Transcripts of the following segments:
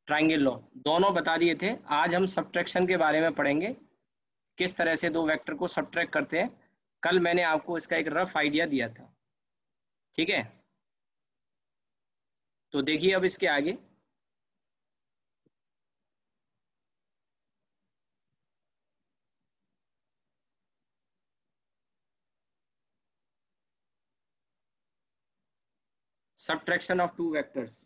Triangle law दोनों बता दिए थे। आज हम सब्ट्रैक्शन के बारे में पढ़ेंगे, किस तरह से दो वेक्टर को सब्ट्रैक्ट करते हैं। कल मैंने आपको इसका एक रफ आइडिया दिया था, ठीक है। तो देखिए अब इसके आगे, subtraction of two vectors.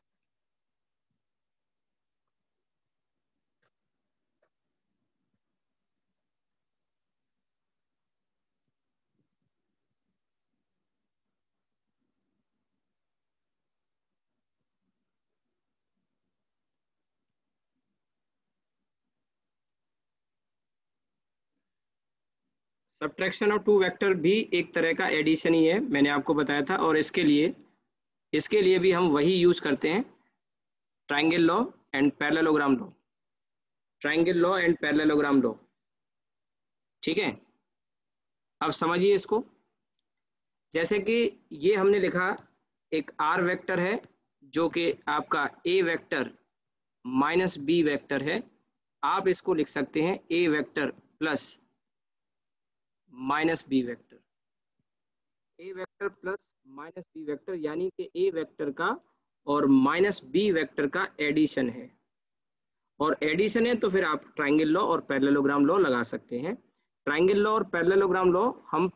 Subtraction of two vector भी एक तरह का एडिशन ही है, मैंने आपको बताया था। और इसके लिए भी हम वही यूज करते हैं, triangle law and parallelogram law. Triangle law and parallelogram law, ठीक है। अब समझिए इसको। जैसे कि ये हमने लिखा, एक आर वेक्टर है जो कि आपका A vector minus B vector है। आप इसको लिख सकते हैं A vector plus minus B vector. A vector plus minus B vector यानी कि ए वेक्टर का और माइनस बी वेक्टर का एडिशन है। और एडिशन है तो फिर आप ट्राइंगल लॉ और पैरेललोग्राम लॉ लगा सकते हैं। ट्राइंगल लॉ और पैरेललोग्राम लॉ हम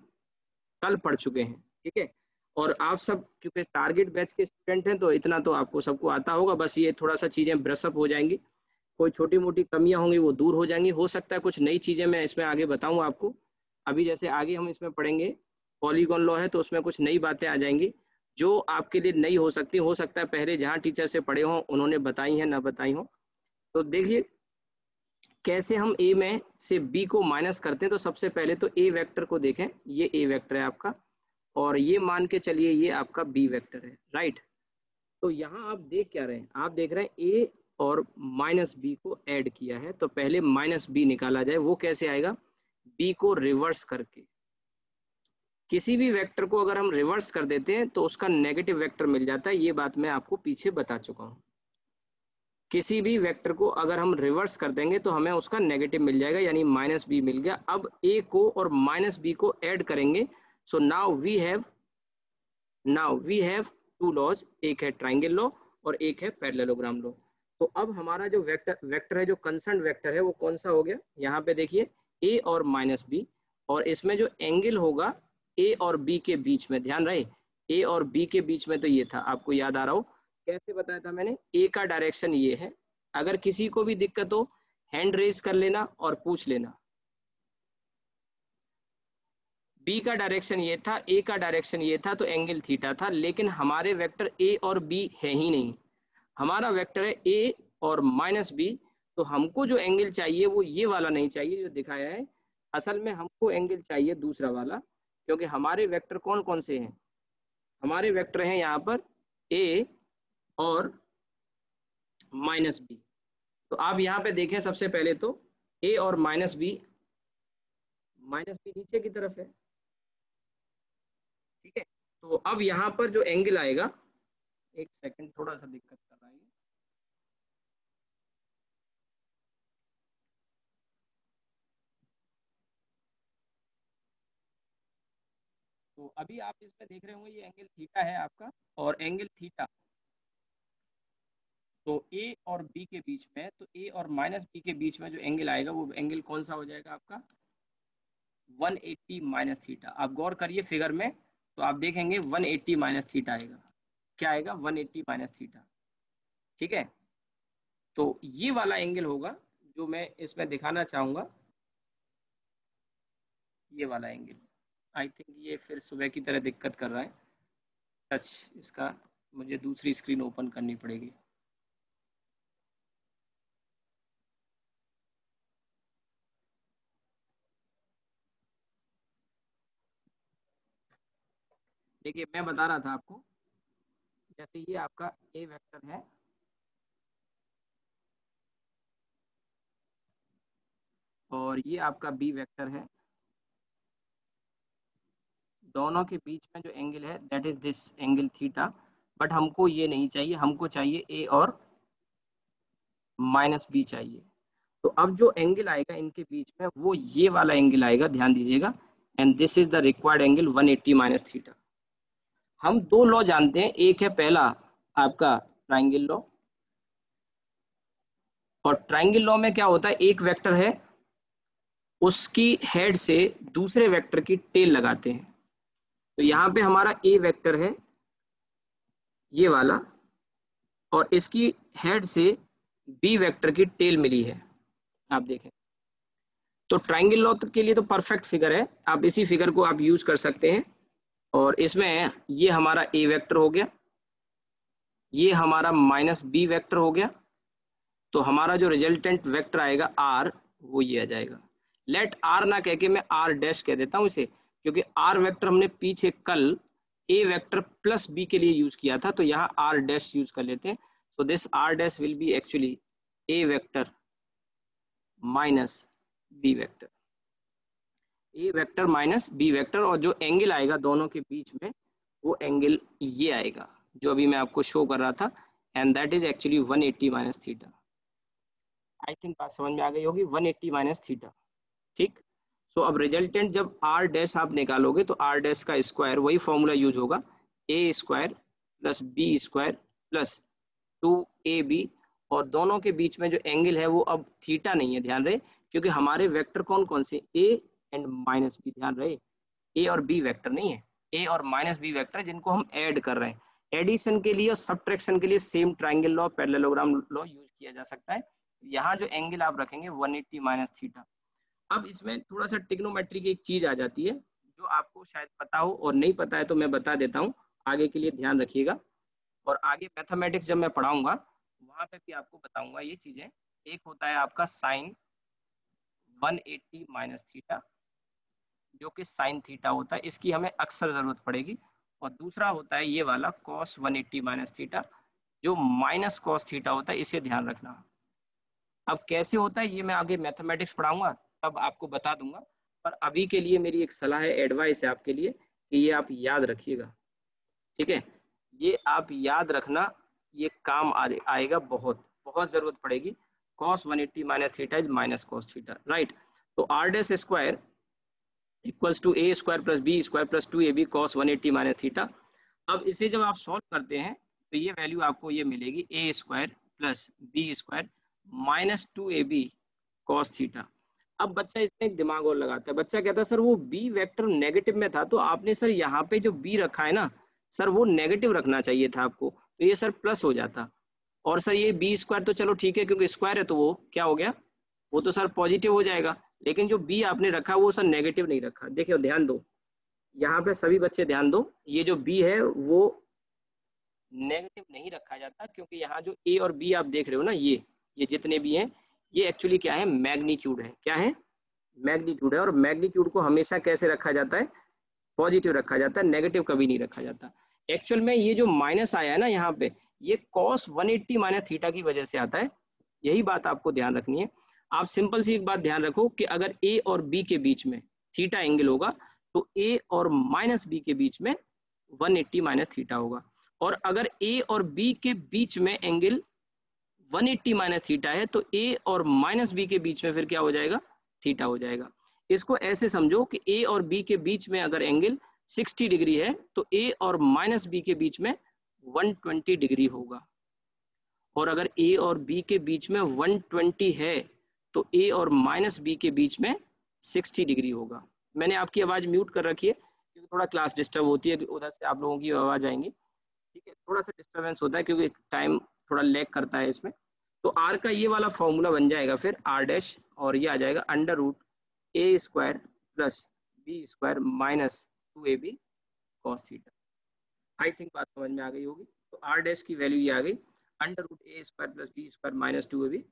कल पढ़ चुके हैं, ठीक है। और आप सब क्योंकि टारगेट बैच के स्टूडेंट हैं तो इतना तो आपको सबको आता होगा, बस ये थोड़ा सा चीजें ब्रशअप हो जाएंगी। कोई छोटी मोटी कमियां होंगी वो दूर हो जाएंगी। हो सकता है कुछ नई चीजें मैं इसमें आगे बताऊं आपको। अभी जैसे आगे हम इसमें पढ़ेंगे पॉलीगॉन लॉ है, तो उसमें कुछ नई बातें आ जाएंगी जो आपके लिए नई हो सकती। हो सकता है पहले जहाँ टीचर से पढ़े हों उन्होंने बताई हैं ना बताई हों। तो देखिए कैसे हम ए में से बी को माइनस करते हैं। तो सबसे पहले तो ए वेक्टर को देखें, ये ए वेक्टर है आपका, और ये मान के चलिए ये आपका बी वेक्टर है, राइट। तो यहाँ आप देख क्या रहे हैं, आप देख रहे हैं ए और माइनस बी को ऐड किया है। तो पहले माइनस बी निकाला जाए, वो कैसे आएगा, बी को रिवर्स करके। किसी भी वेक्टर को अगर हम रिवर्स कर देते हैं तो उसका नेगेटिव वेक्टर मिल जाता है, ये बात मैं आपको पीछे बता चुका हूँ। किसी भी वेक्टर को अगर हम रिवर्स कर देंगे तो हमें उसका नेगेटिव मिल जाएगा, यानी माइनस बी मिल गया। अब ए को और माइनस बी को ऐड करेंगे। So now we have two laws, एक है ट्राइंगल लॉ और एक है पैरेललोग्राम लॉ। तो अब हमारा जो वेक्टर है, जो कंसर्न वेक्टर है, वो कौन सा हो गया, यहाँ पे देखिए ए और माइनस बी। और इसमें जो एंगल होगा ए और बी के बीच में, ध्यान रहे ए और बी के बीच में, तो ये था, आपको याद आ रहा हो कैसे बताया था मैंने। ए का डायरेक्शन ये है। अगर किसी को भी दिक्कत हो हैंड रेज कर लेना और पूछ लेना। बी का डायरेक्शन ये था, ए का डायरेक्शन ये था, तो एंगल थीटा था। लेकिन हमारे वेक्टर ए और बी है ही नहीं, हमारा वेक्टर है ए और माइनस बी। तो हमको जो एंगल चाहिए वो ये वाला नहीं चाहिए जो दिखाया है, असल में हमको एंगल चाहिए दूसरा वाला। क्योंकि हमारे वेक्टर कौन कौन से हैं, हमारे वेक्टर हैं यहाँ पर ए और माइनस बी। तो आप यहाँ पे देखें सबसे पहले तो ए और माइनस बी नीचे की तरफ है, ठीक है। तो अब यहाँ पर जो एंगल आएगा, एक सेकंड थोड़ा सा दिक्कत कर रहा है। तो अभी आप इसमें देख रहे होंगे ये एंगल थीटा है आपका, और एंगल थीटा तो ए और बी के बीच में, तो ए और माइनस बी के बीच में जो एंगल आएगा वो एंगल कौन सा हो जाएगा आपका, 180 माइनस थीटा। आप गौर करिए फिगर में, तो आप देखेंगे 180 माइनस थीटा आएगा। क्या आएगा, 180 माइनस थीटा, ठीक है। तो ये वाला एंगल होगा जो मैं इसमें दिखाना चाहूंगा, ये वाला एंगल। आई थिंक ये फिर सुबह की तरह दिक्कत कर रहा है टच इसका, मुझे दूसरी स्क्रीन ओपन करनी पड़ेगी। देखिए मैं बता रहा था आपको, जैसे ये आपका ए वेक्टर है और ये आपका बी वेक्टर है, दोनों के बीच में जो एंगल है that is this angle theta. But हमको ये नहीं चाहिए, हमको चाहिए ए और माइनस बी चाहिए। तो अब जो एंगल आएगा इनके बीच में वो ये वाला एंगल आएगा, ध्यान दीजिएगा, and this is the required angle 180 minus theta. हम दो लॉ जानते हैं, एक है पहला आपका ट्राइंगल लॉ, और ट्राइंगल लॉ में क्या होता है, एक वेक्टर है उसकी हेड से दूसरे वेक्टर की टेल लगाते हैं। तो यहाँ पे हमारा ए वेक्टर है ये वाला, और इसकी हेड से बी वेक्टर की टेल मिली है, आप देखें। तो ट्राइंगल लॉ के लिए तो परफेक्ट फिगर है, आप इसी फिगर को आप यूज कर सकते हैं। और इसमें ये हमारा ए वेक्टर हो गया, ये हमारा माइनस बी वेक्टर हो गया, तो हमारा जो रिजल्टेंट वेक्टर आएगा आर, वो ये आ जाएगा। लेट आर ना कह के मैं आर डैश कह देता हूं इसे, क्योंकि आर वेक्टर हमने पीछे कल ए वेक्टर प्लस बी के लिए यूज किया था, तो यहाँ आर डैश यूज कर लेते हैं। So this R dash will be actually A vector minus B vector, A vector minus B vector, और जो एंगल आएगा दोनों के बीच में वो एंगल ये आएगा जो अभी मैं आपको शो कर रहा था, and that is actually 180 minus theta. I think बात समझ में आ गई होगी, 180 माइनस थीटा, ठीक। सो अब रिजल्टेंट जब आर डैश आप निकालोगे तो आर डैश का स्क्वायर, वही फॉर्मूला यूज होगा, A square plus B square plus 2ab, और दोनों के बीच में जो एंगल है वो अब थीटा नहीं है, ध्यान रहे, क्योंकि हमारे वेक्टर कौन कौन से, ए एंड माइनस बी, ध्यान रहे, ए और बी वेक्टर नहीं है, ए और माइनस बी वेक्टर जिनको हम ऐड कर रहे हैं। एडिशन के लिए और सब्ट्रैक्शन के लिए same triangle law, parallelogram law use किया जा सकता है। यहाँ जो एंगल आप रखेंगे 180 माइनस थीटा। अब इसमें थोड़ा सा ट्रिग्नोमेट्री की एक चीज आ जाती है जो आपको शायद पता हो, और नहीं पता है तो मैं बता देता हूँ, आगे के लिए ध्यान रखिएगा। और आगे मैथमेटिक्स जब मैं पढ़ाऊंगा वहां पे भी आपको बताऊंगा ये चीजें। एक होता है आपका साइन 180 माइनस थीटा, जो कि साइन थीटा होता है, इसकी हमें अक्सर जरूरत पड़ेगी। और दूसरा होता है ये वाला कॉस 180 माइनस थीटा, जो माइनस कॉस थीटा होता है, इसे ध्यान रखना। अब कैसे होता है ये मैं आगे मैथमेटिक्स पढ़ाऊंगा तब आपको बता दूंगा, पर अभी के लिए मेरी एक सलाह है, एडवाइस है आपके लिए, कि ये आप याद रखिएगा, ठीक है। ये आप याद रखना, ये काम आएगा, बहुत बहुत जरूरत पड़ेगी। cos 180 minus theta is minus cos theta, right. तो r dash square equals to A square plus B square plus 2ab cos 180 minus theta. अब इसे जब आप सॉल्व करते हैं तो ये वैल्यू आपको ये मिलेगी, A square plus B square minus 2ab cos theta. अब बच्चा इसमें एक दिमाग और लगाता है, बच्चा कहता है सर वो बी वेक्टर नेगेटिव में था, तो आपने सर यहाँ पे जो बी रखा है ना सर वो नेगेटिव रखना चाहिए था आपको, तो ये सर प्लस हो जाता। और सर ये बी स्क्वायर तो चलो ठीक है क्योंकि स्क्वायर है तो वो क्या हो गया, वो तो सर पॉजिटिव हो जाएगा, लेकिन जो बी आपने रखा वो सर नेगेटिव नहीं रखा। देखिए ध्यान दो, यहाँ पे सभी बच्चे ध्यान दो, ये जो बी है वो नेगेटिव नहीं रखा जाता, क्योंकि यहाँ जो ए और बी आप देख रहे हो ना, ये जितने भी हैं ये एक्चुअली क्या है, मैग्नीट्यूड है। क्या है, मैग्नीट्यूड है। और मैग्नीट्यूड को हमेशा कैसे रखा जाता है, पॉजिटिव रखा जाता है, नेगेटिव कभी नहीं रखा जाता। एक्चुअल में ये जो माइनस आया है ना यहाँ पे, ये cos 180 माइनस थीटा की वजह से आता है, यही बात आपको ध्यान रखनी है। आप सिंपल सी एक बात ध्यान रखो कि अगर ए और बी के बीच में थीटा एंगल होगा तो ए और माइनस बी के बीच में 180 माइनस थीटा होगा, और अगर ए और बी के बीच में एंगल 180 माइनस थीटा है तो ए और माइनस बी के बीच में फिर क्या हो जाएगा, थीटा हो जाएगा। इसको ऐसे समझो कि ए और बी के बीच में अगर एंगल 60 डिग्री है तो ए और माइनस बी के बीच में 120 डिग्री होगा, और अगर ए और बी के बीच में 120 है तो ए और माइनस बी के बीच में 60 डिग्री होगा। मैंने आपकी आवाज म्यूट कर रखी है क्योंकि थोड़ा क्लास डिस्टर्ब होती है, उधर से आप लोगों की आवाज आएंगी, ठीक है, थोड़ा सा डिस्टर्बेंस होता है क्योंकि टाइम थोड़ा लैग करता है इसमें। तो आर का ये वाला फॉर्मूला बन जाएगा फिर आर डैश, और ये आ जाएगा under root A square plus B square minus 2ab cos theta. I think बात समझ में आ गई होगी। तो आर डैश की वैल्यू ये आ गई, under root A square plus B square minus 2ab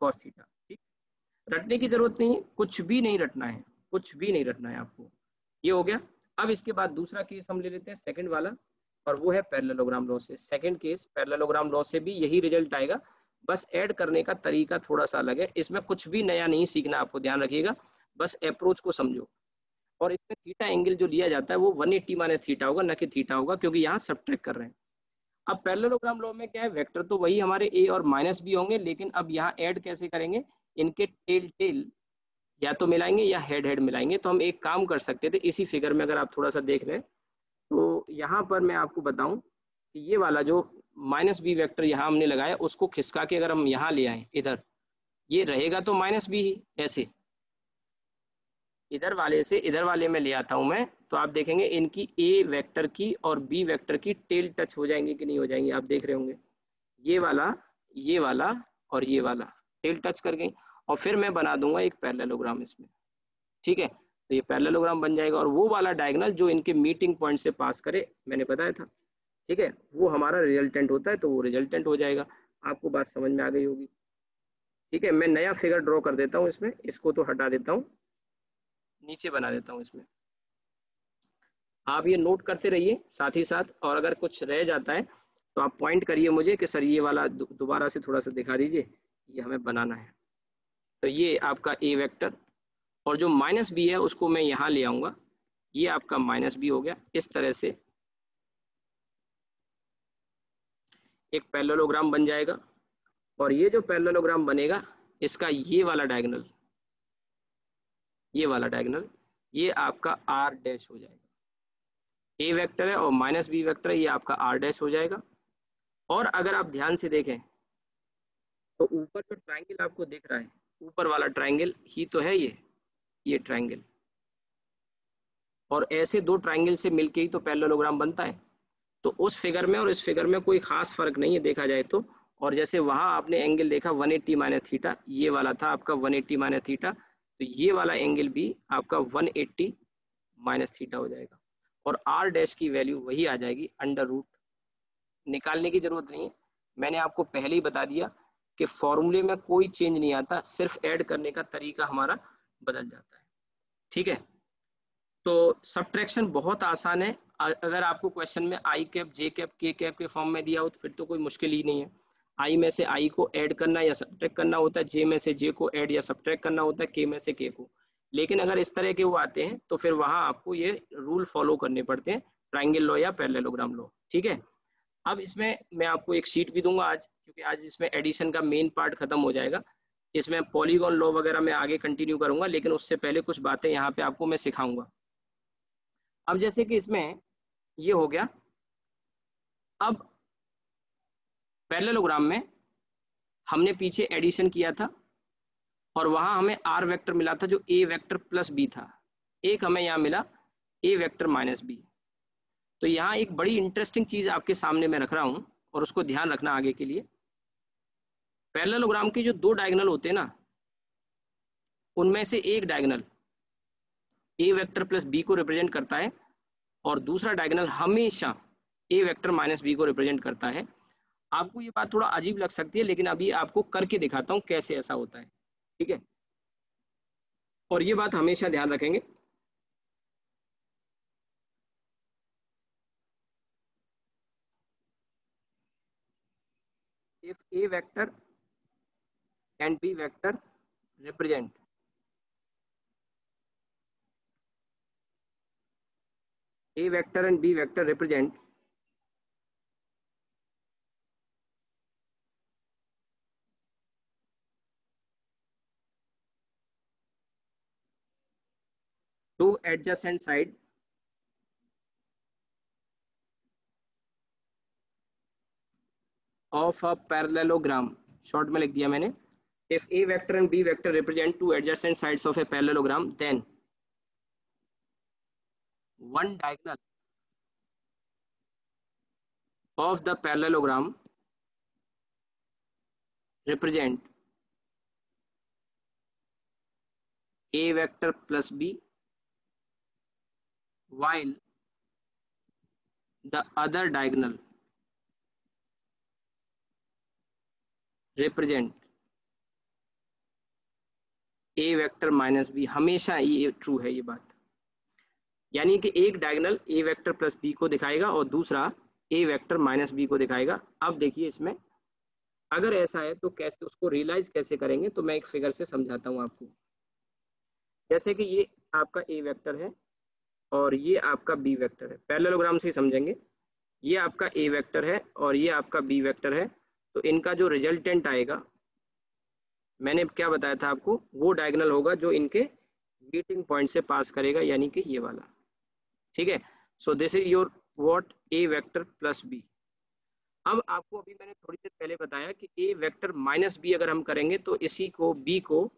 cos theta, ठीक। रटने की जरूरत नहीं है, कुछ भी नहीं रटना है, कुछ भी नहीं रटना है आपको। ये हो गया। अब इसके बाद दूसरा केस हम ले लेते हैं, सेकंड वाला, और वो है पैरेललोग्राम लॉ से। सेकंड केस पैरेललोग्राम लॉ से भी यही रिजल्ट आएगा, बस ऐड करने का तरीका थोड़ा सा अलग है। इसमें कुछ भी नया नहीं सीखना, आपको ध्यान रखिएगा, बस अप्रोच को समझो। और इसमें थीटा एंगल जो लिया जाता है वो 180 माइनस थीटा होगा, न कि थीटा होगा, क्योंकि यहाँ सब्ट्रैक्ट कर रहे हैं। अब पैरेललोग्राम लॉ में क्या है, वेक्टर तो वही हमारे ए और माइनस बी होंगे, लेकिन अब यहाँ ऐड कैसे करेंगे, इनके टेल टेल या तो मिलाएंगे या हेड हेड मिलाएंगे। तो हम एक काम कर सकते थे, इसी फिगर में अगर आप थोड़ा सा देख रहे हैं तो यहाँ पर मैं आपको बताऊं कि ये वाला जो माइनस बी वेक्टर यहाँ हमने लगाया, उसको खिसका के अगर हम यहाँ ले आए इधर, ये रहेगा तो माइनस बी ही, ऐसे इधर वाले से इधर वाले में ले आता हूं मैं, तो आप देखेंगे इनकी ए वेक्टर की और बी वेक्टर की टेल टच हो जाएंगे कि नहीं हो जाएंगे, आप देख रहे होंगे ये वाला और ये वाला टेल टच कर गई। और फिर मैं बना दूंगा एक पैरेललोग्राम इसमें, ठीक है। तो ये पैरेललोग्राम बन जाएगा, और वो वाला डायगोनल जो इनके मीटिंग पॉइंट से पास करे, मैंने बताया था, ठीक है, वो हमारा रिजल्टेंट होता है, तो वो रिजल्टेंट हो जाएगा। आपको बात समझ में आ गई होगी, ठीक है। मैं नया फिगर ड्रॉ कर देता हूँ इसमें, इसको तो हटा देता हूँ, नीचे बना देता हूँ इसमें। आप ये नोट करते रहिए साथ ही साथ, और अगर कुछ रह जाता है तो आप पॉइंट करिए मुझे कि सर ये वाला दोबारा से थोड़ा सा दिखा दीजिए, ये हमें बनाना है। तो ये आपका ए वेक्टर, और जो माइनस बी है उसको मैं यहाँ ले आऊंगा, ये आपका माइनस बी हो गया। इस तरह से एक पैरेललोग्राम बन जाएगा, और ये जो पैरेललोग्राम बनेगा, इसका ये वाला डायगोनल ये आपका आर डैश हो जाएगा। ए वेक्टर है और माइनस बी वेक्टर है, ये आपका आर डैश हो जाएगा। और अगर आप ध्यान से देखें तो ऊपर जो ट्राइंगल आपको दिख रहा है, ऊपर वाला ट्राइंगल ही तो है ये ट्राइंगल, और ऐसे दो ट्राइंगल से मिलके ही तो पैरेललोग्राम बनता है। तो उस फिगर में और इस फिगर में कोई खास फर्क नहीं है देखा जाए तो। और जैसे वहां आपने एंगल देखा 180 माइनस थीटा, ये वाला था आपका 180 माइनस थीटा, तो ये वाला एंगल भी आपका 180 माइनस थीटा हो जाएगा। और आर डैश की वैल्यू वही आ जाएगी अंडर रूट, निकालने की जरूरत नहीं है, मैंने आपको पहले ही बता दिया कि फॉर्मूले में कोई चेंज नहीं आता, सिर्फ ऐड करने का तरीका हमारा बदल जाता है, ठीक है। तो सब्ट्रैक्शन बहुत आसान है। अगर आपको क्वेश्चन में आई कैप जे कैप के कैप के फॉर्म में दिया हो तो फिर तो कोई मुश्किल ही नहीं है। आई में से आई को ऐड करना या सब्ट्रैक्ट करना होता है, जे में से जे को ऐड या सब्ट्रैक्ट करना होता है, के में से के को। लेकिन अगर इस तरह के वो आते हैं तो फिर वहां आपको ये रूल फॉलो करने पड़ते हैं, ट्राइंगल लॉ या पैरेललोग्राम लॉ, ठीक है। अब इसमें मैं आपको एक शीट भी दूंगा आज, क्योंकि आज इसमें एडिशन का मेन पार्ट खत्म हो जाएगा। इसमें पॉलीगॉन लॉ वगैरह मैं आगे कंटिन्यू करूंगा, लेकिन उससे पहले कुछ बातें यहाँ पे आपको मैं सिखाऊंगा। अब जैसे कि इसमें ये हो गया, अब पैरेललोग्राम में हमने पीछे एडिशन किया था और वहां हमें आर वेक्टर मिला था जो ए वेक्टर प्लस बी था, एक हमें यहाँ मिला ए वेक्टर माइनस बी। तो यहाँ एक बड़ी इंटरेस्टिंग चीज आपके सामने मैं रख रहा हूं, और उसको ध्यान रखना आगे के लिए। पैरेललोग्राम के जो दो डायगोनल होते हैं ना, उनमें से एक diagonal A vector plus B को रिप्रेजेंट करता है, और दूसरा डायगोनल हमेशा ए वेक्टर माइनस बी को रिप्रेजेंट करता है। आपको ये बात थोड़ा अजीब लग सकती है, लेकिन अभी आपको करके दिखाता हूं कैसे ऐसा होता है, ठीक है। और ये बात हमेशा ध्यान रखेंगे। If A vector and B vector represent A vector and B vector represent two adjacent side of a parallelogram, short में लिख दिया मैंने। If A vector and B vector represent two adjacent sides of a parallelogram, then one diagonal of the parallelogram represent A vector plus B, while the other diagonal represent A vector minus B। हमेशा ये true है ये बात, यानी कि एक diagonal A vector plus B को दिखाएगा और दूसरा ए वेक्टर माइनस बी को दिखाएगा। अब देखिए इसमें अगर ऐसा है तो कैसे उसको रियलाइज कैसे करेंगे, तो मैं एक फिगर से समझाता हूं आपको। जैसे कि ये आपका ए वेक्टर है और ये आपका बी वेक्टर है, पैरेललोग्राम से ही समझेंगे। ये आपका ए वेक्टर है और ये आपका बी वेक्टर है, तो इनका जो रिजल्टेंट आएगा, मैंने क्या बताया था आपको, वो डायगोनल होगा जो इनके मीटिंग पॉइंट से पास करेगा, यानी कि ये वाला। ठीक है, so this is your what A vector plus B. अब आपको अभी मैंने थोड़ी देर पहले बताया कि ए वेक्टर माइनस बी अगर हम करेंगे तो इसी को बी को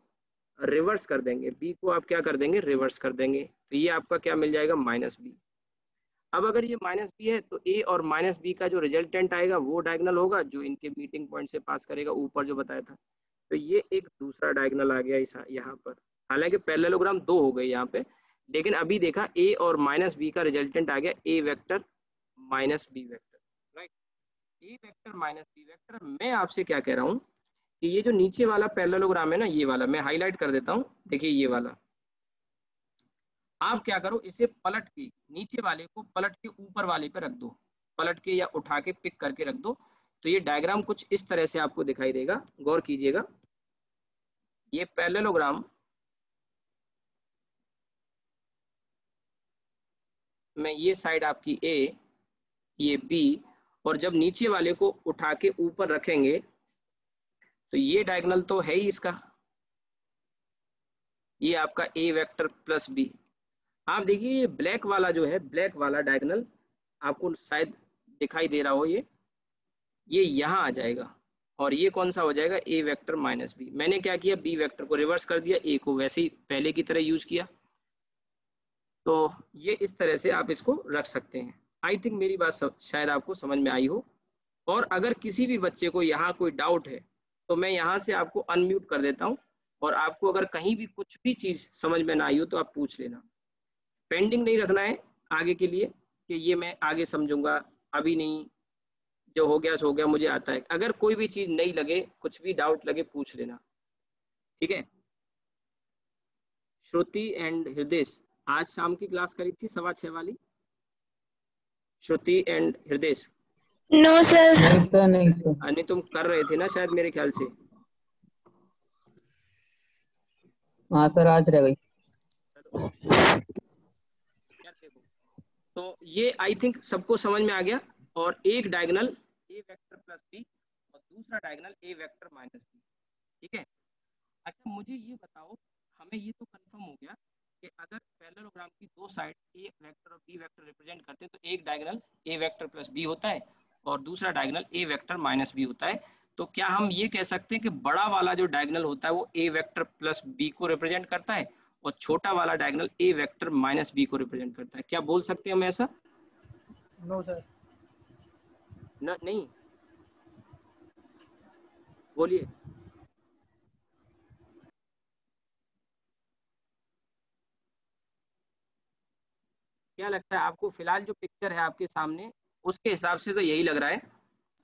रिवर्स कर देंगे, बी को आप क्या कर देंगे, रिवर्स कर देंगे, तो ये आपका क्या मिल जाएगा, माइनस बी। अब अगर ये माइनस बी है तो ए और माइनस बी का जो रिजल्टेंट आएगा वो डायगोनल होगा जो इनके मीटिंग पॉइंट से पास करेगा, ऊपर जो बताया था। तो ये एक दूसरा डायगोनल आ गया इस यहाँ पर। हालांकि पैरेललोग्राम दो हो गए यहाँ पे, लेकिन अभी देखा ए और माइनस बी का रिजल्टेंट आ गया A vector minus B vector, right. A vector minus B vector, मैं आपसे क्या कह रहा हूँ कि ये जो नीचे वाला पैरेललोग्राम है ना, ये वाला मैं हाईलाइट कर देता हूँ, देखिए ये वाला, आप क्या करो, इसे पलट के, नीचे वाले को पलट के ऊपर वाले पे रख दो, पलट के या उठा के पिक करके रख दो, तो ये डायग्राम कुछ इस तरह से आपको दिखाई देगा, गौर कीजिएगा। ये पैरेललोग्राम में ये साइड आपकी ए, ये बी, और जब नीचे वाले को उठा के ऊपर रखेंगे तो ये डायगोनल तो है ही इसका, ये आपका ए वेक्टर प्लस बी। आप देखिए ये ब्लैक वाला जो है, ब्लैक वाला डायगोनल आपको शायद दिखाई दे रहा हो, ये यहाँ आ जाएगा, और ये कौन सा हो जाएगा, ए वेक्टर माइनस बी। मैंने क्या किया, बी वेक्टर को रिवर्स कर दिया, ए को वैसे ही पहले की तरह यूज किया, तो ये इस तरह से आप इसको रख सकते हैं। आई थिंक मेरी बात शायद आपको समझ में आई हो। और अगर किसी भी बच्चे को यहाँ कोई डाउट है तो मैं यहाँ से आपको अनम्यूट कर देता हूँ, और आपको अगर कहीं भी कुछ भी चीज़ समझ में ना आई हो तो आप पूछ लेना। पेंडिंग नहीं रखना है आगे के लिए कि ये मैं आगे समझूंगा, अभी नहीं, जो हो गया सो हो गया, मुझे आता है। अगर कोई भी चीज़ नहीं लगे, कुछ भी डाउट लगे, पूछ लेना, ठीक है। श्रुति एंड हृदय, आज शाम की क्लास करी थी 6:15 वाली, Shruti and Hriday? No sir. नहीं सर, नहीं सर। नहीं, तुम कर रहे थे ना शायद, मेरे ख्याल से। हाँ सर, आज रह गई। तो ये आई थिंक सबको समझ में आ गया। और एक diagonal A vector plus B और दूसरा diagonal A vector minus B, ठीक है। अच्छा मुझे ये बताओ, हमें ये तो कंफर्म हो गया कि अगर पैरेललोग्राम की दो साइड ए वेक्टर और बी वेक्टर रिप्रेजेंट करते हैं तो एक diagonal A vector plus B होता है और दूसरा diagonal A vector minus B होता है। तो क्या हम ये कह सकते हैं कि बड़ा वाला जो डायगोनल होता है वो ए वेक्टर प्लस बी को रिप्रेजेंट करता है और छोटा वाला diagonal A vector minus B को रिप्रेजेंट करता है? क्या बोल सकते हैं हम ऐसा? No sir. नहीं, बोलिए। क्या लगता है आपको, फिलहाल जो पिक्चर है आपके सामने उसके हिसाब से तो यही लग रहा है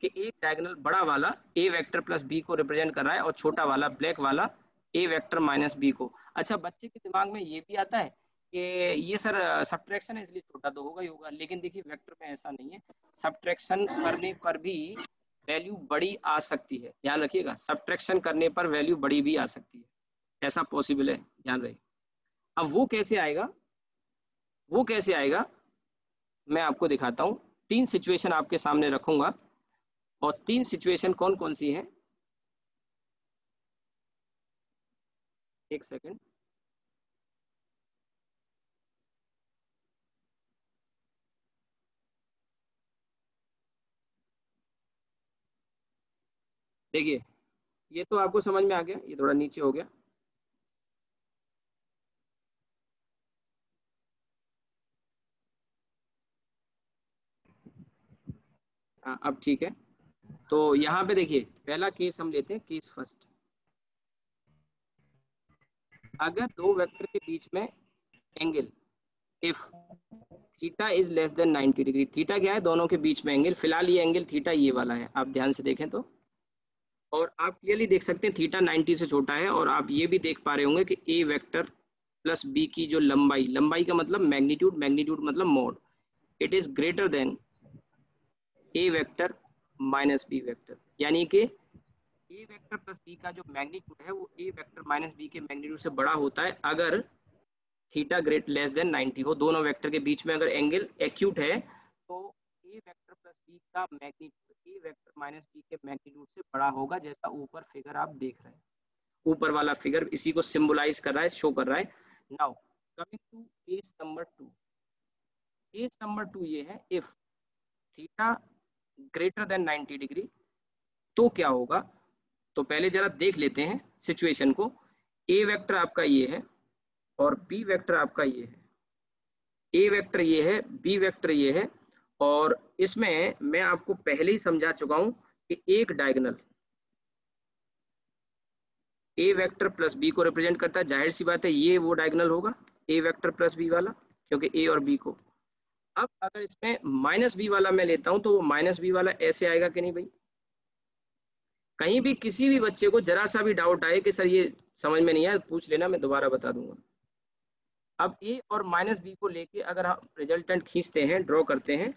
कि एक डायगोनल बड़ा वाला ए वेक्टर प्लस बी को रिप्रेजेंट कर रहा है और छोटा वाला ब्लैक वाला ए वेक्टर माइनस बी को। अच्छा बच्चे के दिमाग में ये भी आता है कि ये सर सब्ट्रैक्शन है इसलिए छोटा तो होगा ही होगा, लेकिन देखिए वेक्टर में ऐसा नहीं है, सब्ट्रैक्शन करने पर भी वैल्यू बड़ी आ सकती है, ध्यान रखिएगा, सब्ट्रैक्शन करने पर वैल्यू बड़ी भी आ सकती है, ऐसा पॉसिबल है, ध्यान रहे। अब वो कैसे आएगा, वो कैसे आएगा मैं आपको दिखाता हूँ। 3 सिचुएशन आपके सामने रखूंगा और 3 सिचुएशन कौन कौन सी हैं, एक सेकंड। देखिए ये तो आपको समझ में आ गया, ये थोड़ा नीचे हो गया। हाँ अब ठीक है। तो यहाँ पे देखिए पहला केस हम लेते हैं, केस फर्स्ट। अगर दो वेक्टर के बीच में angle, if theta is less than 90 degree, theta क्या है, दोनों के बीच में एंगल, फिलहाल ये एंगल थीटा ये वाला है, आप ध्यान से देखें तो, और आप क्लियरली देख सकते हैं थीटा 90 से छोटा है, और आप ये भी देख पा रहे होंगे कि ए वेक्टर प्लस बी की जो लंबाई, लंबाई का मतलब मैग्नीट्यूड, मैग्नीट्यूड मतलब mod, it is greater than A vector minus B vector, यानी कि ए वेक्टर प्लस बी का जो मैग्नीट्यूड है वो ए वेक्टर माइनस बी के मैग्नीट्यूड से बड़ा होता है अगर थीटा ग्रेट लेस देन 90 हो। दोनों वेक्टर के बीच में अगर एंगल एक्यूट है तो A A vector plus B का magnitude A vector minus B के मैग्नीट्यूड से बड़ा होगा, जैसा ऊपर फिगर आप देख रहे हैं। ऊपर वाला फिगर इसी को सिंबलाइज कर रहा है, शो कर रहा है। Now coming to case number 2। Case number 2 ये है, if theta greater than 90 degree तो क्या होगा। तो पहले जरा देख लेते हैं सिचुएशन को। ए वेक्टर आपका ये है और बी वेक्टर आपका ये है। ए वेक्टर ये है, बी वेक्टर ये है, और इसमें मैं आपको पहले ही समझा चुका हूं कि एक diagonal A vector plus B को रिप्रेजेंट करता है। जाहिर सी बात है ये वो डायगोनल होगा ए वेक्टर प्लस बी वाला, क्योंकि ए और बी को। अब अगर इसमें माइनस बी वाला मैं लेता हूं तो वो माइनस बी वाला ऐसे आएगा कि नहीं भाई। कहीं भी किसी भी बच्चे को जरा सा भी डाउट आए कि सर ये समझ में नहीं आया, पूछ लेना, मैं दोबारा बता दूंगा। अब ए और माइनस बी को लेके अगर हम रिजल्टेंट खींचते हैं, ड्रॉ करते हैं,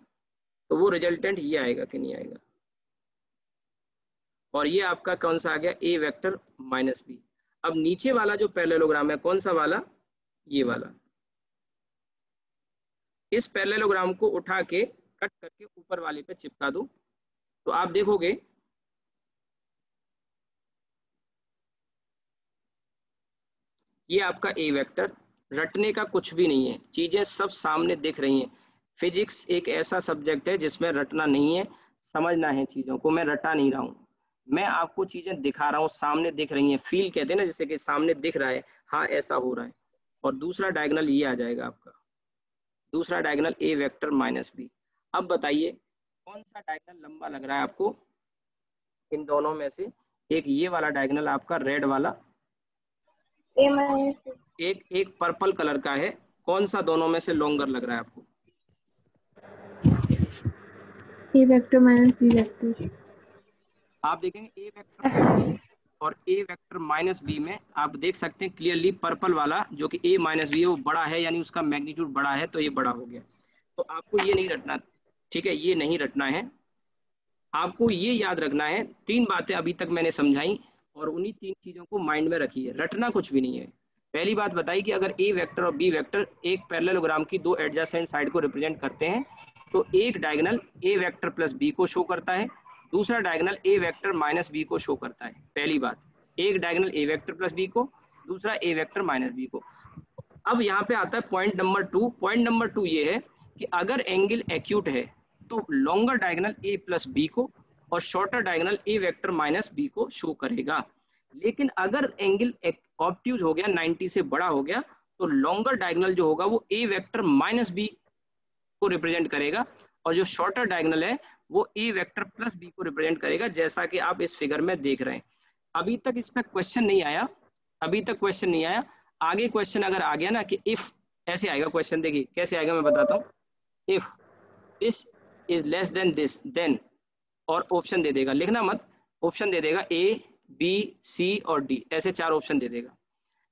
तो वो रिजल्टेंट ये आएगा कि नहीं आएगा। और ये आपका कौन सा आ गया, ए वेक्टर माइनस बी। अब नीचे वाला जो पैरेललोग्राम है कौन सा वाला, ये वाला। इस पैरेललोग्राम को उठा के कट करके ऊपर वाले पे चिपका दो, तो आप देखोगे ये आपका ए वेक्टर। रटने का कुछ भी नहीं है, चीजें सब सामने दिख रही हैं। फिजिक्स एक ऐसा सब्जेक्ट है जिसमें रटना नहीं है, समझना है चीजों को। मैं रटा नहीं रहा हूँ, मैं आपको चीजें दिखा रहा हूँ, सामने दिख रही हैं। फील कहते हैं ना, जैसे कि सामने दिख रहा है, हाँ ऐसा हो रहा है। और दूसरा डायगोनल ये आ जाएगा आपका, दूसरा diagonal A vector minus B. अब बताइए कौन सा डायगोनल लंबा लग रहा है आपको इन दोनों में से। एक ये वाला डायगोनल आपका रेड वाला, एक एक पर्पल कलर का है। कौन सा दोनों में से लॉन्गर लग रहा है आपको। ए वेक्टर माइनस बी वेक्टर। आप देखेंगे ए वेक्टर और ए वेक्टर माइनस बी में आप देख सकते हैं क्लियरली पर्पल वाला जो कि ए माइनस बी है वो बड़ा है, यानी उसका मैग्नीट्यूड बड़ा है, तो ये बड़ा हो गया। तो आपको ये नहीं रटना, ठीक है, ये नहीं रटना है। आपको ये याद रखना है, तीन बातें अभी तक मैंने समझाई और उन्हीं तीन चीजों को माइंड में रखिए। रटना कुछ भी नहीं है। पहली बात बताई कि अगर ए वेक्टर और बी वेक्टर एक पैरेललोग्राम की दो एडजेसेंट साइड को रिप्रेजेंट करते हैं, तो एक diagonal A vector plus B को शो करता है, दूसरा diagonal A vector minus B को शो करता है। पहली बात, एक diagonal A vector plus B को, दूसरा ए वेक्टर माइनस बी को। अब यहाँ पे आता है पॉइंट नंबर 2। पॉइंट नंबर 2 ये है कि अगर एंगल एक्यूट है तो longer diagonal A plus B को और shorter diagonal A vector minus B को शो करेगा। लेकिन अगर एंगल ऑब्ट्यूज हो गया, 90 से बड़ा हो गया, तो लॉन्गर डायगोनल जो होगा वो ए वेक्टर माइनस बी को रिप्रेजेंट करेगा, और जो शॉर्टर डायगोनल है वो ए वेक्टर प्लस बी को रिप्रेजेंट करेगा, जैसा कि आप इस फिगर में देख रहे हैं। अभी तक इसमें क्वेश्चन नहीं आया, अभी तक क्वेश्चन नहीं आया। आगे क्वेश्चन अगर आ गया ना कि इफ, ऐसे आएगा क्वेश्चन, देखिए कैसे आएगा मैं बताता हूँ। If this is less than this then, और ऑप्शन दे देगा, लिखना मत, ऑप्शन दे देगा ए बी सी और डी, ऐसे चार ऑप्शन दे देगा।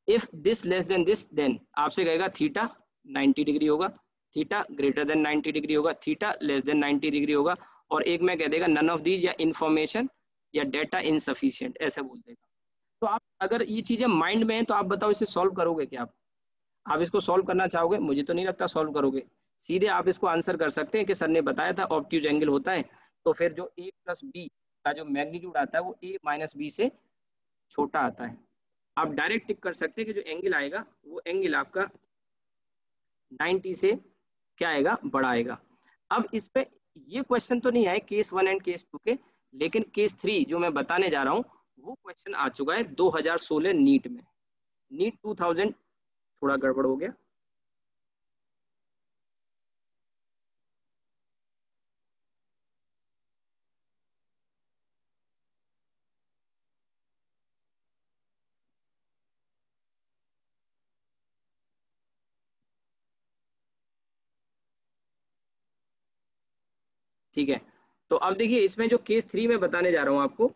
If this less than this then आपसे कहेगा थीटा 90 डिग्री होगा, थीटा ग्रेटर देन 90 डिग्री होगा, थीटा लेस देन 90 डिग्री होगा, और एक में कह देगा नन ऑफ दीज, या इंफॉर्मेशन या डेटा इनसफिशिएंट, ऐसे बोल देगा। तो आप अगर ये चीजें माइंड में है तो आप बताओ इसे सॉल्व करोगे क्या आप इसको सॉल्व करना चाहोगे। मुझे तो नहीं लगता सॉल्व करोगे। सीधे आप इसको आंसर कर सकते हैं कि सर ने बताया था ऑब्ट्यूज एंगल होता है, तो फिर जो ए प्लस बी का जो मैग्नीट्यूड आता है वो ए माइनस बी से छोटा आता है। आप डायरेक्ट टिक कर सकते हैं कि जो एंगल आएगा वो एंगल आपका 90 से क्या आएगा, बड़ा आएगा। अब इस पे ये क्वेश्चन तो नहीं आए केस 1 एंड केस 2 के, लेकिन केस 3 जो मैं बताने जा रहा हूँ वो क्वेश्चन आ चुका है 2016 नीट में। नीट 2000 थोड़ा गड़बड़ हो गया, ठीक है। तो अब देखिए इसमें जो केस 3 में बताने जा रहा हूँ आपको,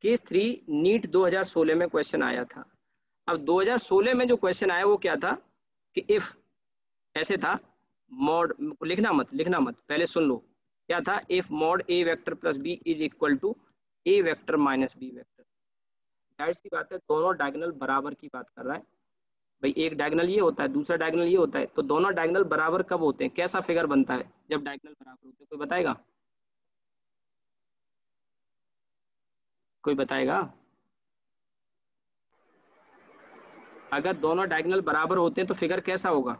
केस 3 नीट 2016 में क्वेश्चन आया था। अब 2016 में जो क्वेश्चन आया वो क्या था कि इफ, ऐसे था, मॉड, लिखना मत, लिखना मत, पहले सुन लो। क्या था, if mod A vector plus B is equal to A vector minus B vector. जाहिर सी बात है दोनों डायगोनल बराबर की बात कर रहा है, भाई एक डायगोनल ये होता है, दूसरा डायगोनल ये होता है, तो दोनों डायगोनल बराबर कब होते हैं, कैसा फिगर बनता है जब डायगोनल बराबर होते हैं, कोई बताएगा? कोई बताएगा? अगर दोनों डायगोनल बराबर होते हैं तो फिगर कैसा होगा?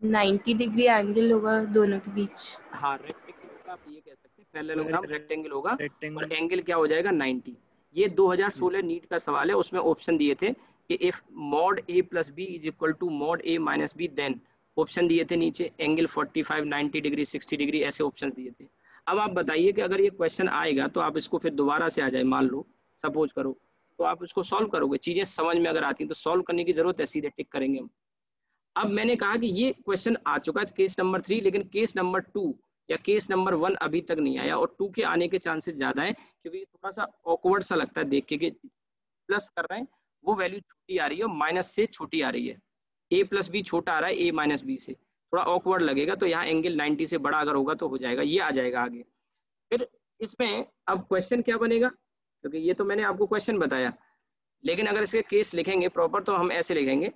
90 डिग्री एंगल होगा दोनों के बीच। हाँ रेक्टेंगल होगा, आप ये कह सकते हैं पैरेललोग्राम रेक्टेंगल होगा और रेक्टेंगल। एंगल क्या हो जाएगा 90। ये 2016 नीट का सवाल है, उसमें ऑप्शन दिए थे कि if mod A plus B is equal to mod A minus B then, option दिए थे नीचे एंगल 45 90 डिग्री 60 डिग्री ऐसे ऑप्शन दिए थे। अब आप बताइए कि अगर ये क्वेश्चन आएगा तो आप इसको फिर दोबारा से आ जाए, मान लो सपोज करो, तो आप इसको सॉल्व करोगे, चीजें समझ में अगर आती हैं तो सॉल्व करने की जरूरत है, सीधे टिक करेंगे हम। अब मैंने कहा कि ये क्वेश्चन आ चुका है केस नंबर 3, लेकिन केस नंबर 2 या केस नंबर 1 अभी तक नहीं आया, और 2 के आने के चांसेस ज्यादा है, क्योंकि ये थोड़ा सा ऑकवर्ड सा लगता है देख के कि प्लस कर रहे हैं वो वैल्यू छोटी आ रही है और माइनस से छोटी आ रही है, ए प्लस बी छोटा आ रहा है ए माइनस बी से, थोड़ा ऑकवर्ड लगेगा। तो यहाँ एंगल 90 से बड़ा अगर होगा तो हो जाएगा, ये आ जाएगा आगे। फिर इसमें अब क्वेश्चन क्या बनेगा, क्योंकि ये तो मैंने आपको क्वेश्चन बताया, लेकिन अगर इसके केस लिखेंगे प्रॉपर तो हम ऐसे लिखेंगे,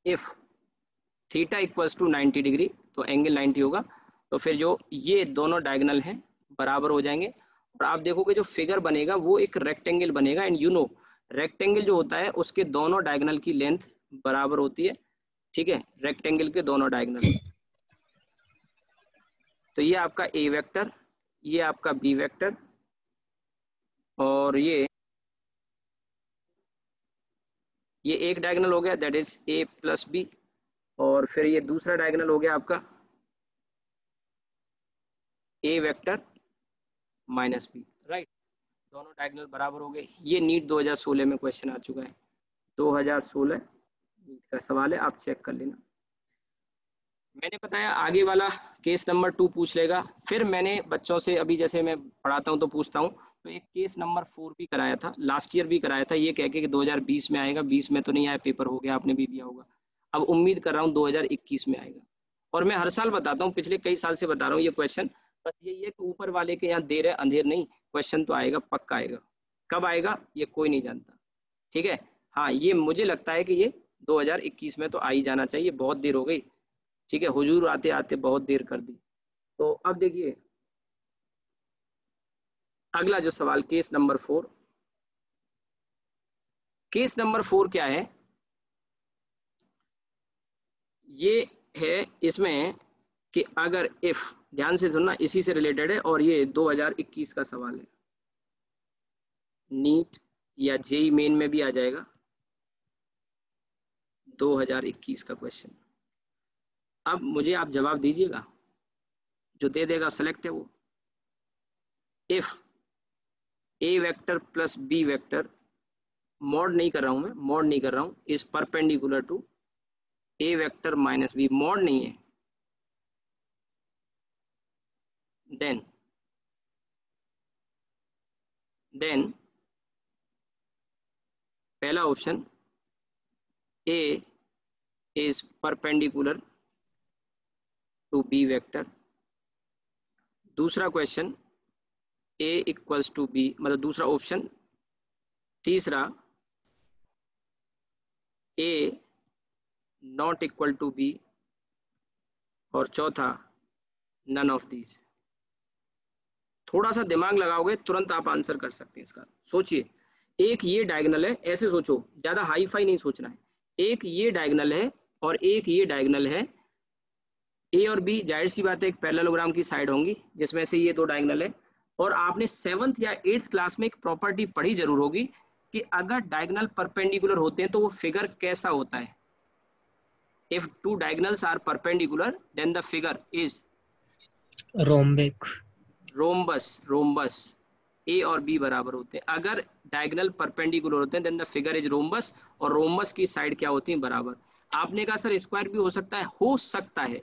if theta equals to 90 degree, तो एंगल 90 होगा, तो फिर जो ये दोनों डायगोनल हैं बराबर हो जाएंगे, और आप देखोगे जो फिगर बनेगा वो एक रेक्टेंगल बनेगा। एंड यू नो रेक्टेंगल जो होता है उसके दोनों डायगोनल की लेंथ बराबर होती है, ठीक है, रेक्टेंगल के दोनों डायगोनल। तो ये आपका ए वेक्टर, ये आपका बी वेक्टर, और ये एक डायगोनल हो गया that is A plus B, और फिर ये दूसरा डायगोनल हो गया आपका A vector minus B, right. दोनों डायगोनल बराबर हो गए। ये नीट 2016 में क्वेश्चन आ चुका है, 2016 नीट का सवाल है, आप चेक कर लेना। मैंने बताया आगे वाला केस नंबर 2 पूछ लेगा। फिर मैंने बच्चों से, अभी जैसे मैं पढ़ाता हूँ तो पूछता हूँ, तो एक केस नंबर 4 भी कराया था, लास्ट ईयर भी कराया था, ये कह के कि 2020 में आएगा, 20 में तो नहीं आया, पेपर हो गया, आपने भी दिया होगा। अब उम्मीद कर रहा हूँ 2021 में आएगा, और मैं हर साल बताता हूँ, पिछले कई साल से बता रहा हूँ ये क्वेश्चन। बस यही है कि ऊपर वाले के यहाँ देर है अंधेर नहीं, क्वेश्चन तो आएगा, पक्का आएगा। कब आएगा ये कोई नहीं जानता, ठीक है। हाँ ये मुझे लगता है कि ये 2021 में तो आ ही जाना चाहिए, बहुत देर हो गई, ठीक है, हुजूर आते आते बहुत देर कर दी। तो अब देखिए अगला जो सवाल, केस नंबर 4। केस नंबर 4 क्या है, ये है इसमें कि अगर इफ, ध्यान से सुनना, इसी से रिलेटेड है, और ये 2021 का सवाल है, नीट या जेई मेन में भी आ जाएगा, 2021 का क्वेश्चन। अब मुझे आप जवाब दीजिएगा, जो दे देगा सेलेक्ट है वो। If A vector plus B vector, mod नहीं कर रहा हूं मैं, मॉड नहीं कर रहा हूं, is perpendicular to A vector minus B, mod नहीं है, देन पहला option A is perpendicular to B vector, दूसरा question A equals to B, मतलब दूसरा ऑप्शन, तीसरा A not equal to B, और चौथा नन ऑफ दीज। थोड़ा सा दिमाग लगाओगे तुरंत आप आंसर कर सकते हैं इसका। सोचिए, एक ये डायगोनल है, ऐसे सोचो, ज्यादा हाई फाई नहीं सोचना है, एक ये डायगोनल है और एक ये डायगोनल है, ए और बी जाहिर सी बात है एक पैरेललोग्राम की साइड होंगी, जिसमें से ये दो डायगोनल है। और आपने 7th या 8th क्लास में एक प्रॉपर्टी पढ़ी जरूर होगी कि अगर डायगोनल परपेंडिकुलर होते हैं तो वो फिगर कैसा होता है। If two diagonals are perpendicular then the figure is rhombic. Rhombus, rhombus. A और बी बराबर होते हैं, अगर डायगोनल परपेंडिकुलर होते हैं then the figure is rhombus, और रोम्बस की साइड क्या होती है, बराबर। आपने कहा सर स्क्वायर भी हो सकता है,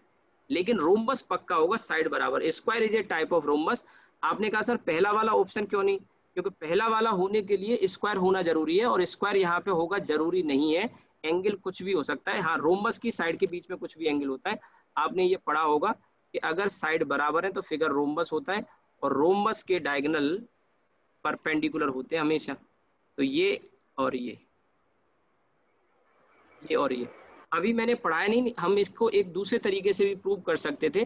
लेकिन रोम्बस पक्का होगा, साइड बराबर। Square is a type of rhombus. आपने कहा सर पहला वाला ऑप्शन क्यों नहीं, क्योंकि पहला वाला होने के लिए स्क्वायर होना जरूरी है, और स्क्वायर यहाँ पे होगा जरूरी नहीं है, एंगल कुछ भी हो सकता है। हाँ रोम्बस की साइड के बीच में कुछ भी एंगल होता है, आपने ये पढ़ा होगा कि अगर साइड बराबर है तो फिगर रोम्बस होता है, और रोम्बस के डायगोनल परपेंडिकुलर होते हैं हमेशा। तो ये और ये और ये अभी मैंने पढ़ाया नहीं, हम इसको एक दूसरे तरीके से भी प्रूव कर सकते थे।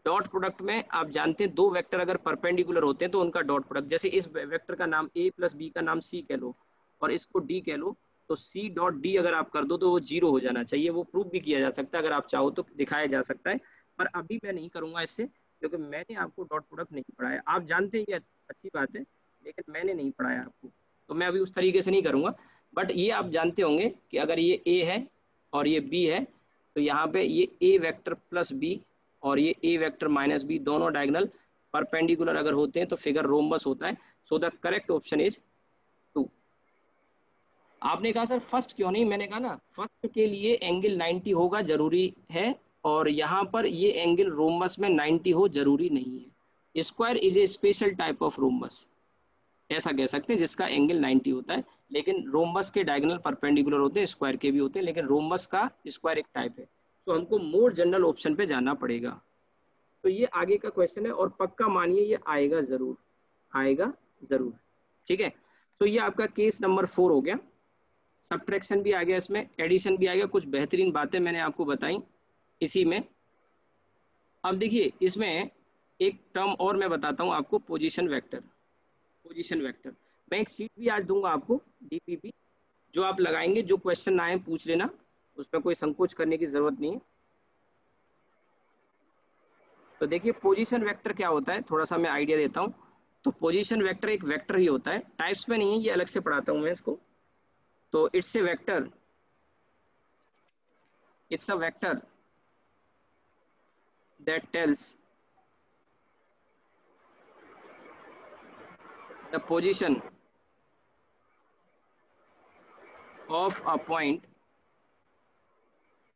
डॉट प्रोडक्ट में आप जानते हैं दो वेक्टर अगर परपेंडिकुलर होते हैं तो उनका डॉट प्रोडक्ट, जैसे इस वेक्टर का नाम a प्लस बी का नाम c कह लो और इसको d कह लो, तो c डॉट d अगर आप कर दो तो वो 0 हो जाना चाहिए। वो प्रूव भी किया जा सकता है, अगर आप चाहो तो दिखाया जा सकता है, पर अभी मैं नहीं करूंगा इससे, क्योंकि मैंने आपको डॉट प्रोडक्ट नहीं पढ़ाया। आप जानते हैं ये अच्छी बात है, लेकिन मैंने नहीं पढ़ाया आपको, तो मैं अभी उस तरीके से नहीं करूंगा। बट ये आप जानते होंगे कि अगर ये a है और ये b है, तो यहाँ पे ये a वेक्टर प्लस b और ये a वेक्टर माइनस b दोनों डायगोनल परपेंडिकुलर अगर होते हैं तो फिगर रोम्बस होता है। So the correct option is 2। आपने कहा सर फर्स्ट क्यों नहीं, मैंने कहा ना फर्स्ट के लिए एंगल 90 होगा जरूरी है, और यहाँ पर ये एंगल रोम्बस में 90 हो जरूरी नहीं है। Square is a special type of rhombus, ऐसा कह सकते हैं, जिसका एंगल 90 होता है, लेकिन रोम्बस के डायगोनल परपेंडिकुलर होते हैं, स्क्वायर के भी होते हैं, लेकिन रोम्बस का स्क्वायर एक टाइप है। तो हमको मोर जनरल ऑप्शन पे जाना पड़ेगा। तो ये आगे का क्वेश्चन है और पक्का मानिए ये आएगा जरूर, आएगा जरूर। ठीक है, तो ये आपका केस नंबर 4 हो गया। सब्ट्रैक्शन भी आ गया, इसमें एडिशन भी आ गया, कुछ बेहतरीन बातें मैंने आपको बताई इसी में। अब देखिए इसमें एक टर्म और मैं बताता हूँ आपको, पोजीशन वेक्टर। पोजीशन वेक्टर मैं एक सीट भी आज दूंगा आपको, डीपीपी, जो आप लगाएंगे, जो क्वेश्चन आए पूछ लेना, उसमें कोई संकोच करने की जरूरत नहीं है। तो देखिए पोजीशन वेक्टर क्या होता है, थोड़ा सा मैं आइडिया देता हूँ। तो पोजीशन वेक्टर एक वेक्टर ही होता है, टाइप्स में नहीं है, ये अलग से पढ़ाता हूँ मैं इसको। तो it's a vector, it's a vector that tells the position of a point.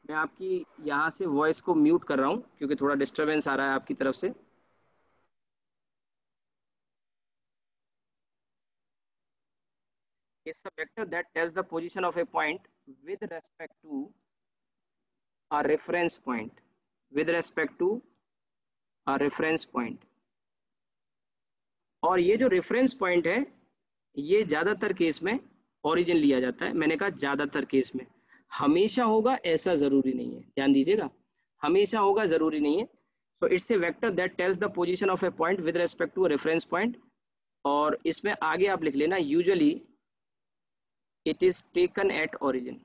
मैं आपकी यहाँ से वॉइस को म्यूट कर रहा हूँ क्योंकि थोड़ा डिस्टरबेंस आ रहा है आपकी तरफ से। It's a vector that tells the position of a point with respect to a reference point. With respect to a reference point. और ये जो रेफरेंस पॉइंट है ये ज्यादातर केस में ओरिजिन लिया जाता है। मैंने कहा ज्यादातर केस में, हमेशा होगा ऐसा जरूरी नहीं है, ध्यान दीजिएगा, हमेशा होगा जरूरी नहीं है। So it's a vector that tells the position of a point with respect to a reference point. और इसमें आगे आप लिख लेना usually it is taken at origin.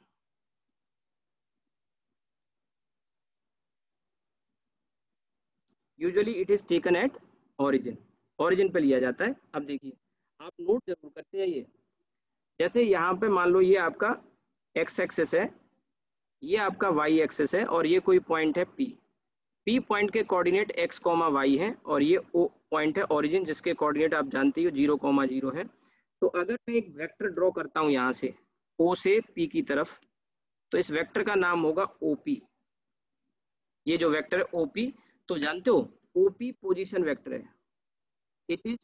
Usually it is taken at origin, origin पे लिया जाता है। अब देखिए आप नोट जरूर करते जाइए, जैसे यहाँ पे मान लो ये आपका एक्स एक्सिस है, ये आपका वाई एक्सिस है, और ये कोई पॉइंट है पी। पी पॉइंट के कोऑर्डिनेट एक्स कॉमा वाई है, और ये ओ पॉइंट है ओरिजिन, जिसके कोऑर्डिनेट आप जानते हो 0,0 है। तो अगर मैं एक वेक्टर ड्रॉ करता हूँ यहाँ से ओ से पी की तरफ, तो इस वेक्टर का नाम होगा ओपी। ये जो वेक्टर है ओपी, तो जानते हो ओपी पोजीशन वेक्टर है, it is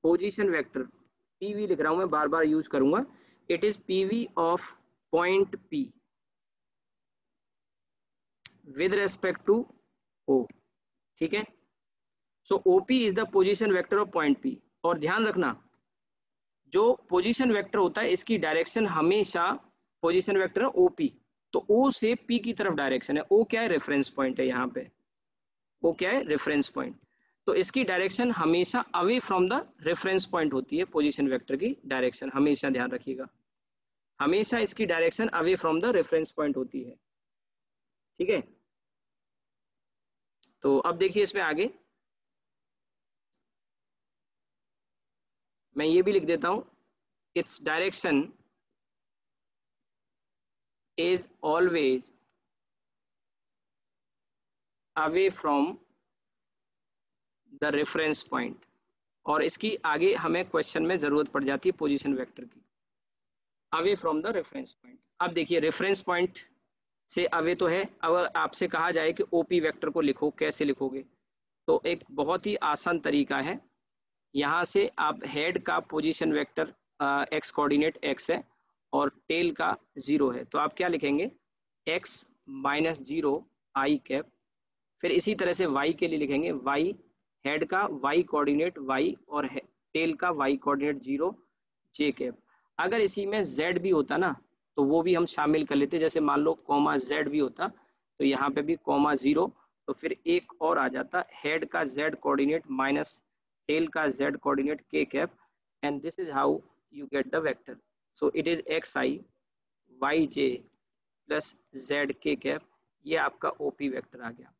position vector. PV लिख रहा हूं मैं, बार बार यूज करूंगा, it is PV of point P with respect to O. ठीक है, so OP is the position vector of point P. और ध्यान रखना जो पोजीशन वेक्टर होता है इसकी डायरेक्शन हमेशा, पोजीशन वेक्टर है ओपी, तो ओ से पी की तरफ डायरेक्शन है। ओ क्या है, रेफरेंस पॉइंट है यहाँ पे, वो क्या है, रेफरेंस पॉइंट। तो इसकी डायरेक्शन हमेशा away from the reference point होती है। पोजीशन वेक्टर की डायरेक्शन हमेशा ध्यान रखिएगा, हमेशा इसकी direction away from the reference point होती है। ठीक है, तो अब देखिए इसमें आगे मैं ये भी लिख देता हूं, its direction is always away from the reference point. और इसकी आगे हमें क्वेश्चन में जरूरत पड़ जाती है पोजीशन वेक्टर की, away from the reference point. अब देखिए रेफरेंस पॉइंट से अवे तो है, अब आपसे कहा जाए कि ओपी वेक्टर को लिखो, कैसे लिखोगे, तो एक बहुत ही आसान तरीका है। यहाँ से आप हेड का position vector x coordinate x है और टेल का 0 है, तो आप क्या लिखेंगे, एक्स माइनस 0 आई कैप। फिर इसी तरह से वाई के लिए लिखेंगे वाई, हेड का वाई कोऑर्डिनेट वाई और टेल का वाई कोऑर्डिनेट 0 जे कैप। अगर इसी में z भी होता ना तो वो भी हम शामिल कर लेते, जैसे मान लो कॉमा z भी होता तो यहाँ पे भी कॉमा 0, तो फिर एक और आ जाता हेड का z कोऑर्डिनेट माइनस टेल का z coordinate k cap, and this is how you get the vector. So it is xi yj plus z k cap, ये आपका ओपी वेक्टर आ गया.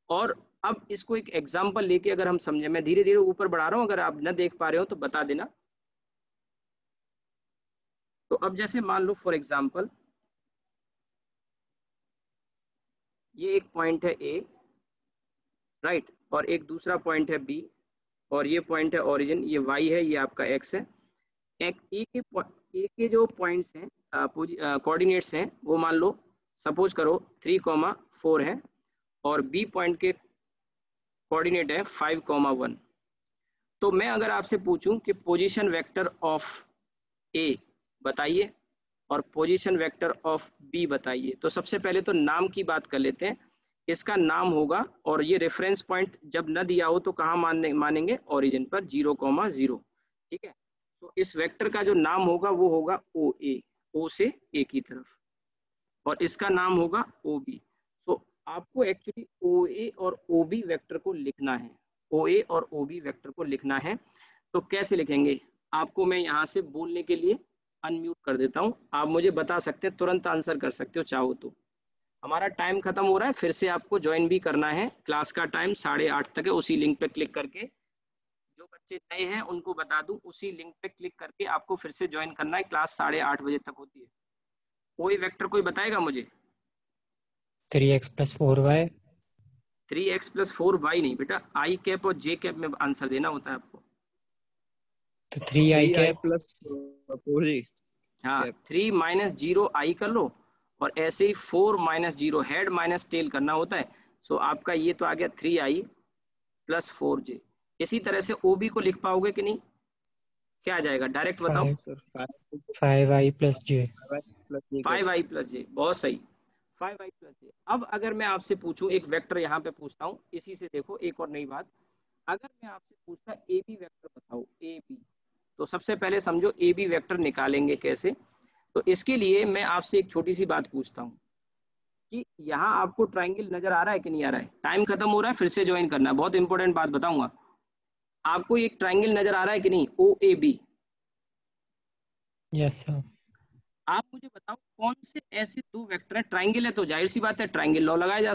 और अब इसको एक एग्जांपल लेके अगर हम समझे, मैं धीरे धीरे ऊपर बढ़ा रहा हूँ, अगर आप न देख पा रहे हो तो बता देना. तो अब जैसे मान लो फॉर एग्जांपल ये एक पॉइंट है ए, राइट, और एक दूसरा पॉइंट है बी, और ये पॉइंट है ओरिजिन, ये वाई है, ये आपका एक्स है. एक ए के जो पॉइंट्स हैं कोऑर्डिनेट्स हैं वो मान लो सपोज करो 3,4 है, और बी पॉइंट के कोऑर्डिनेट है 5,1. तो मैं अगर आपसे पूछूं कि पोजीशन वेक्टर ऑफ ए बताइए और पोजीशन वेक्टर ऑफ बी बताइए, तो सबसे पहले तो नाम की बात कर लेते हैं. इसका नाम होगा, और ये रेफरेंस पॉइंट जब न दिया हो तो कहाँ मानेंगे, ओरिजिन पर 0,0. ठीक है, तो इस वेक्टर का जो नाम होगा वो होगा ओ ए, ओ से ए की तरफ, और इसका नाम होगा ओ बी. तो आपको एक्चुअली ओ ए और ओ बी वेक्टर को लिखना है, ओ ए और ओ बी वेक्टर को लिखना है. तो कैसे लिखेंगे, आपको मैं यहाँ से बोलने के लिए अनम्यूट कर देता हूँ, आप मुझे बता सकते हैं, तुरंत आंसर कर सकते हो चाहो तो. हमारा टाइम खत्म हो रहा है, फिर से आपको ज्वाइन भी करना है, क्लास का टाइम 8:30 तक है. उसी लिंक पे क्लिक करके, जो बच्चे नए हैं उनको बता दूं, उसी लिंक पे क्लिक करके आपको फिर से ज्वाइन करना है, क्लास 8:30 बजे तक होती है. कोई वेक्टर कोई बताएगा मुझे? 3x + 4y. 3x + 4y नहीं बेटा, आई कैप और जे कैप में आंसर देना होता है आपको. तो 3i कैप. + 4j. हाँ, 3 - 0 आई कर लो, और ऐसे ही 4 - 0 हेड माइनस टेल करना होता है. सो आपका ये तो आ गया 3i + 4j. इसी तरह से ओबी को लिख पाओगे कि नहीं, क्या आ जाएगा, डायरेक्ट बताओ. 5i + j. 5i + j, बहुत सही, 5i + j. अब अगर मैं आपसे पूछूं, एक वेक्टर यहाँ पे पूछता हूँ, इसी से देखो एक और नई बात. अगर मैं आपसे पूछता ए बी वेक्टर बताओ, ए बी, तो सबसे पहले समझो ए बी वेक्टर निकालेंगे कैसे. तो इसके लिए मैं आपसे एक छोटी सी बात पूछता हूँ कि यहाँ आपको ट्राइंगल नजर आ रहा है कि नहीं आ रहा है. टाइम खत्म हो रहा है, फिर से ज्वाइन करना है, बहुत इंपॉर्टेंट बात बताऊंगा. आपको एक ट्राइंगल नजर आ रहा है कि नहीं, ओ ए बी. Yes sir. आप मुझे बताओ कौन से ऐसे दो वेक्टर है, ट्राइंगल है तो जाहिर सी बात है ट्राइंगल लॉ लगाया जा